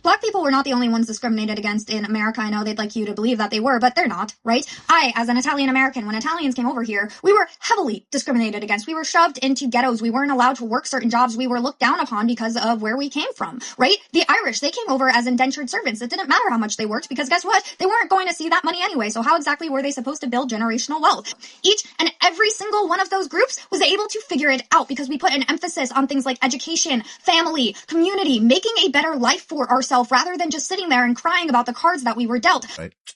Black people were not the only ones discriminated against in America. I know they'd like you to believe that they were, but they're not, right? I, as an Italian American, when Italians came over here, we were heavily discriminated against. We were shoved into ghettos. We weren't allowed to work certain jobs. We were looked down upon because of where we came from, right? The Irish, they came over as indentured servants. It didn't matter how much they worked because guess what? They weren't going to see that money anyway. So how exactly were they supposed to build generational wealth? Each and every single one of those groups was able to figure it out because we put an emphasis on things like education, family, community, making a better life for ourselves rather than just sitting there and crying about the cards that we were dealt. Right. There's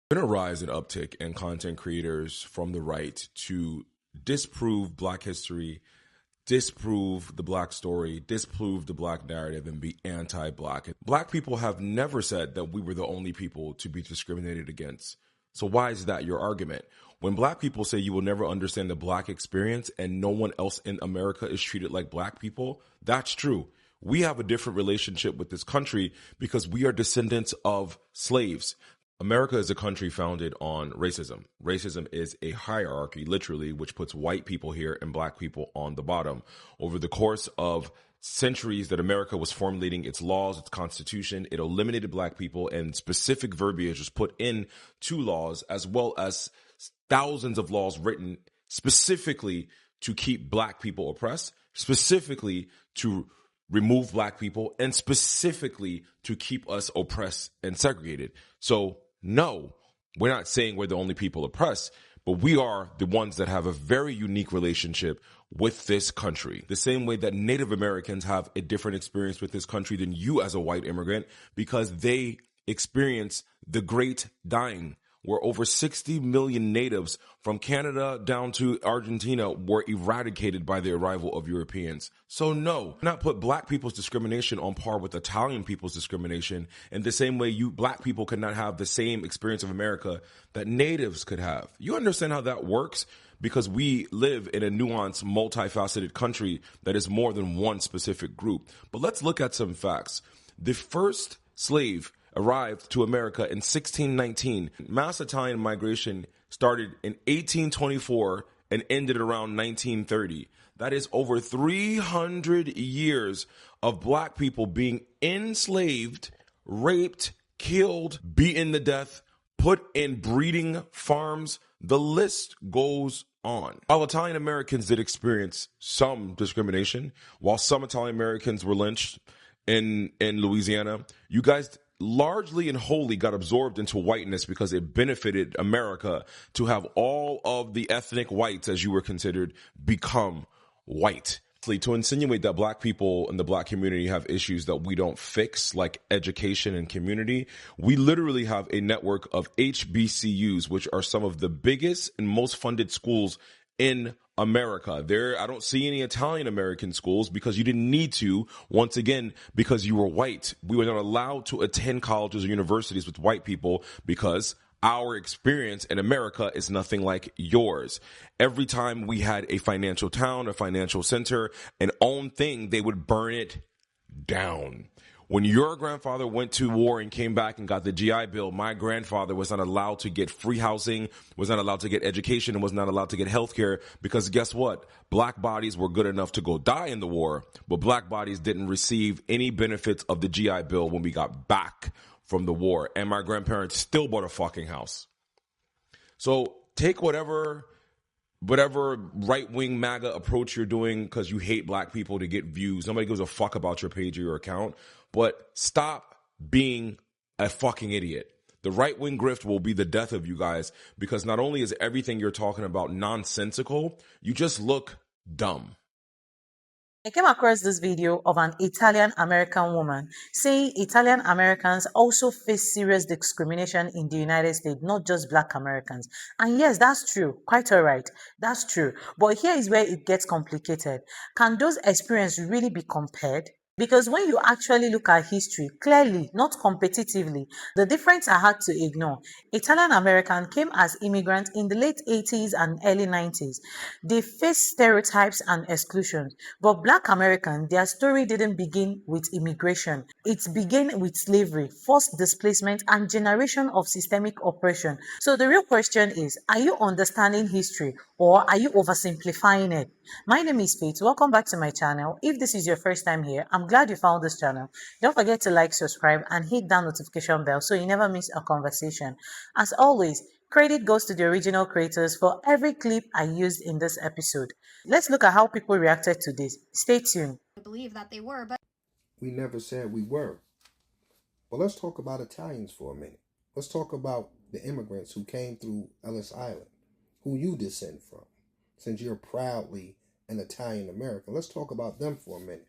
been a rise and uptick in content creators from the right to disprove Black history, disprove the Black story, disprove the Black narrative, and be anti-Black. Black people have never said that we were the only people to be discriminated against. So why is that your argument? When Black people say you will never understand the Black experience and no one else in America is treated like Black people, that's true. We have a different relationship with this country because we are descendants of slaves. America is a country founded on racism. Racism is a hierarchy, literally, which puts white people here and Black people on the bottom. Over the course of centuries that America was formulating its laws, its constitution, it eliminated Black people, and specific verbiage was put in to laws, as well as thousands of laws written specifically to keep Black people oppressed, specifically to remove Black people, and specifically to keep us oppressed and segregated. So no, we're not saying we're the only people oppressed, but we are the ones that have a very unique relationship with this country. The same way that Native Americans have a different experience with this country than you as a white immigrant, because they experience the Great Dying, where over 60 million natives from Canada down to Argentina were eradicated by the arrival of Europeans. So no, not put Black people's discrimination on par with Italian people's discrimination in the same way you Black people could not have the same experience of America that natives could have. You understand how that works? Because we live in a nuanced, multifaceted country that is more than one specific group. But let's look at some facts. The first slave arrived to America in 1619. Mass Italian migration started in 1824 and ended around 1930. That is over 300 years of Black people being enslaved, raped, killed, beaten to death, put in breeding farms. The list goes on. While Italian Americans did experience some discrimination, while some Italian Americans were lynched in Louisiana, you guys largely and wholly got absorbed into whiteness because it benefited America to have all of the ethnic whites, as you were considered, become white. To insinuate that Black people and the Black community have issues that we don't fix, like education and community, we literally have a network of HBCUs, which are some of the biggest and most funded schools in America. I don't see any Italian American schools because you didn't need to, once again, because you were white. We were not allowed to attend colleges or universities with white people because our experience in America is nothing like yours. Every time we had a financial town, a financial center, an own thing, they would burn it down. When your grandfather went to war and came back and got the GI Bill, my grandfather was not allowed to get free housing, was not allowed to get education, and was not allowed to get health care because guess what? Black bodies were good enough to go die in the war, but Black bodies didn't receive any benefits of the GI Bill when we got back from the war. And my grandparents still bought a fucking house. So take whatever right-wing MAGA approach you're doing because you hate Black people to get views. Nobody gives a fuck about your page or your account. But stop being a fucking idiot. The right-wing grift will be the death of you guys because not only is everything you're talking about nonsensical, you just look dumb. I came across this video of an Italian American woman saying Italian Americans also face serious discrimination in the United States, not just Black Americans. And yes, that's true. Quite all right. That's true. But here is where it gets complicated. Can those experiences really be compared? Because when you actually look at history, clearly, not competitively, the difference are hard to ignore. Italian American came as immigrants in the late 80s and early 90s. They faced stereotypes and exclusion. But Black American, their story didn't begin with immigration. It began with slavery, forced displacement, and generation of systemic oppression. So the real question is, are you understanding history or are you oversimplifying it? My name is Faith. Welcome back to my channel. If this is your first time here, I'm I'm glad you found this channel. Don't forget to like, subscribe, and hit that notification bell so you never miss a conversation. As always, credit goes to the original creators for every clip I used in this episode. Let's look at how people reacted to this. Stay tuned. I believe that they were, but We never said we were. But let's talk about Italians for a minute. Let's talk about the immigrants who came through Ellis Island, who you descend from, since you're proudly an Italian American. Let's talk about them for a minute.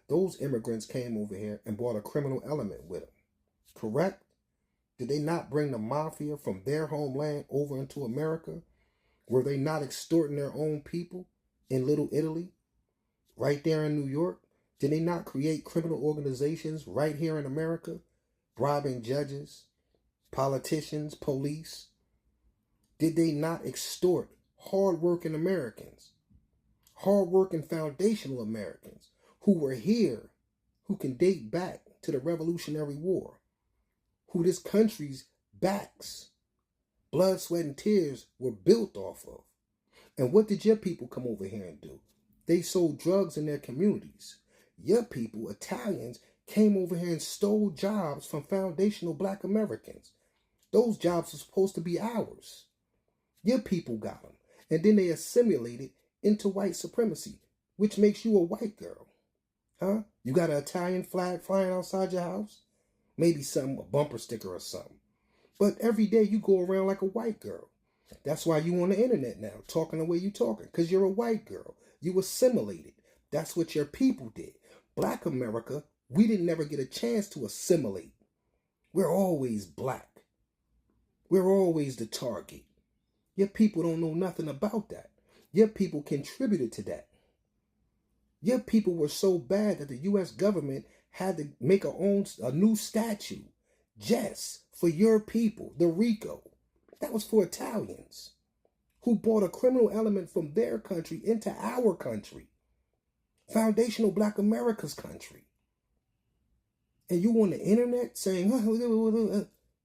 Those immigrants came over here and brought a criminal element with them, correct? Did they not bring the mafia from their homeland over into America? Were they not extorting their own people in Little Italy, right there in New York? Did they not create criminal organizations right here in America, bribing judges, politicians, police? Did they not extort hardworking Americans, hardworking foundational Americans who were here, who can date back to the Revolutionary War, who this country's backs, blood, sweat, and tears were built off of? And what did your people come over here and do? They sold drugs in their communities. Your people, Italians, came over here and stole jobs from foundational black Americans. Those jobs were supposed to be ours. Your people got them. And then they assimilated into white supremacy, which makes you a white girl. Huh? You got an Italian flag flying outside your house? Maybe something, a bumper sticker or something. But every day you go around like a white girl. That's why you on the internet now, talking the way you talking, because you're a white girl. You assimilated. That's what your people did. Black America, we didn't never get a chance to assimilate. We're always black. We're always the target. Your people don't know nothing about that. Your people contributed to that. Your people were so bad that the U.S. government had to make a new statue just for your people, the RICO. That was for Italians who brought a criminal element from their country into our country, foundational black America's country. And you on the internet saying,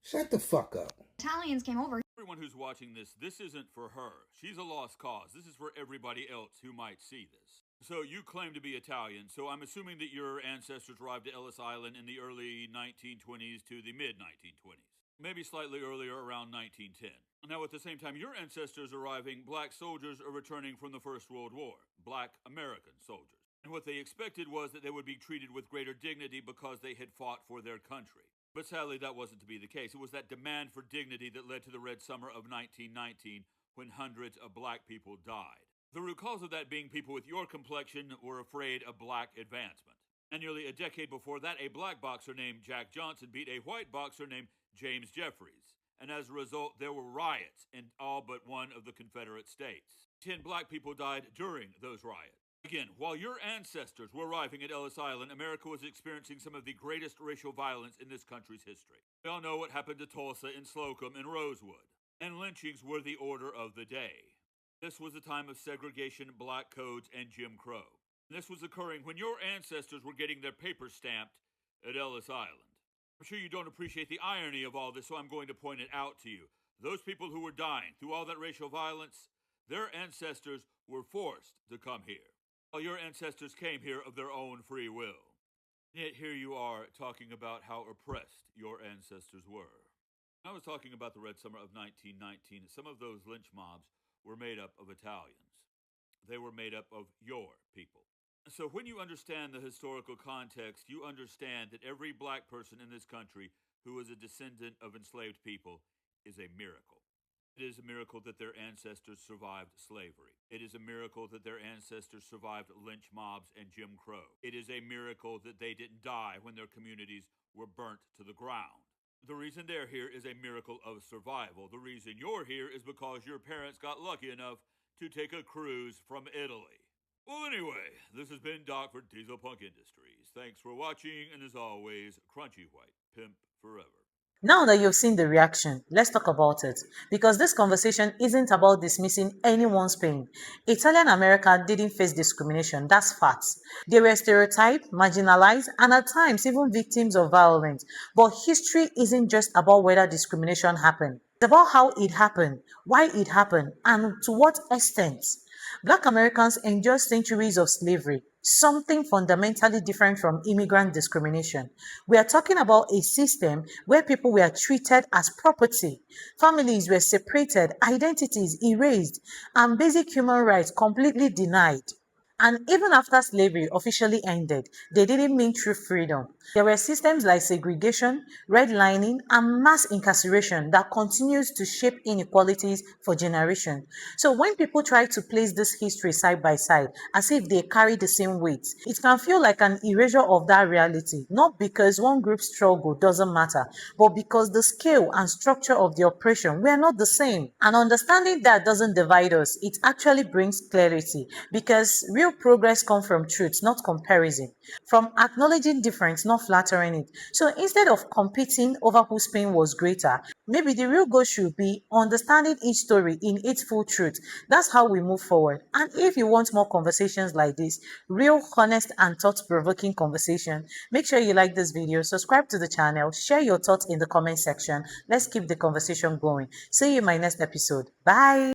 shut the fuck up. Italians came over. Everyone who's watching this isn't for her. She's a lost cause. This is for everybody else who might see this. So you claim to be Italian, so I'm assuming that your ancestors arrived at Ellis Island in the early 1920s to the mid-1920s. Maybe slightly earlier, around 1910. Now, at the same time your ancestors arriving, black soldiers are returning from the First World War. Black American soldiers. And what they expected was that they would be treated with greater dignity because they had fought for their country. But sadly, that wasn't to be the case. It was that demand for dignity that led to the Red Summer of 1919, when hundreds of black people died. The root cause of that being people with your complexion were afraid of black advancement. And nearly a decade before that, a black boxer named Jack Johnson beat a white boxer named James Jeffries. And as a result, there were riots in all but one of the Confederate states. 10 black people died during those riots. Again, while your ancestors were arriving at Ellis Island, America was experiencing some of the greatest racial violence in this country's history. We all know what happened to Tulsa and Slocum and Rosewood. And lynchings were the order of the day. This was a time of segregation, black codes, and Jim Crow. And this was occurring when your ancestors were getting their papers stamped at Ellis Island. I'm sure you don't appreciate the irony of all this, so I'm going to point it out to you. Those people who were dying through all that racial violence, their ancestors were forced to come here. While your ancestors came here of their own free will. Yet here you are talking about how oppressed your ancestors were. I was talking about the Red Summer of 1919. Some of those lynch mobs were made up of Italians. They were made up of your people. So when you understand the historical context, you understand that every black person in this country who is a descendant of enslaved people is a miracle. It is a miracle that their ancestors survived slavery. It is a miracle that their ancestors survived lynch mobs and Jim Crow. It is a miracle that they didn't die when their communities were burnt to the ground. The reason they're here is a miracle of survival. The reason you're here is because your parents got lucky enough to take a cruise from Italy. Well, anyway, this has been Doc for Diesel Punk Industries. Thanks for watching, and as always, Crunchy White, Pimp Forever. Now that you've seen the reaction, let's talk about it. Because this conversation isn't about dismissing anyone's pain. Italian America didn't face discrimination, that's facts. They were stereotyped, marginalized, and at times even victims of violence. But history isn't just about whether discrimination happened. It's about how it happened, why it happened, and to what extent. Black Americans endured centuries of slavery, something fundamentally different from immigrant discrimination. We are talking about a system where people were treated as property, families were separated, identities erased, and basic human rights completely denied. And even after slavery officially ended, they didn't mean true freedom. There were systems like segregation, redlining, and mass incarceration that continues to shape inequalities for generations. So when people try to place this history side by side as if they carry the same weight, it can feel like an erasure of that reality, not because one group's struggle doesn't matter, but because the scale and structure of the oppression were not the same. And understanding that doesn't divide us, it actually brings clarity, because real progress comes from truth, not comparison, from acknowledging difference, not flattering it. So instead of competing over whose pain was greater, maybe the real goal should be understanding each story in its full truth. That's how we move forward. And if you want more conversations like this, real, honest, and thought-provoking conversation, make sure you like this video, subscribe to the channel, share your thoughts in the comment section. Let's keep the conversation going. See you in my next episode. Bye.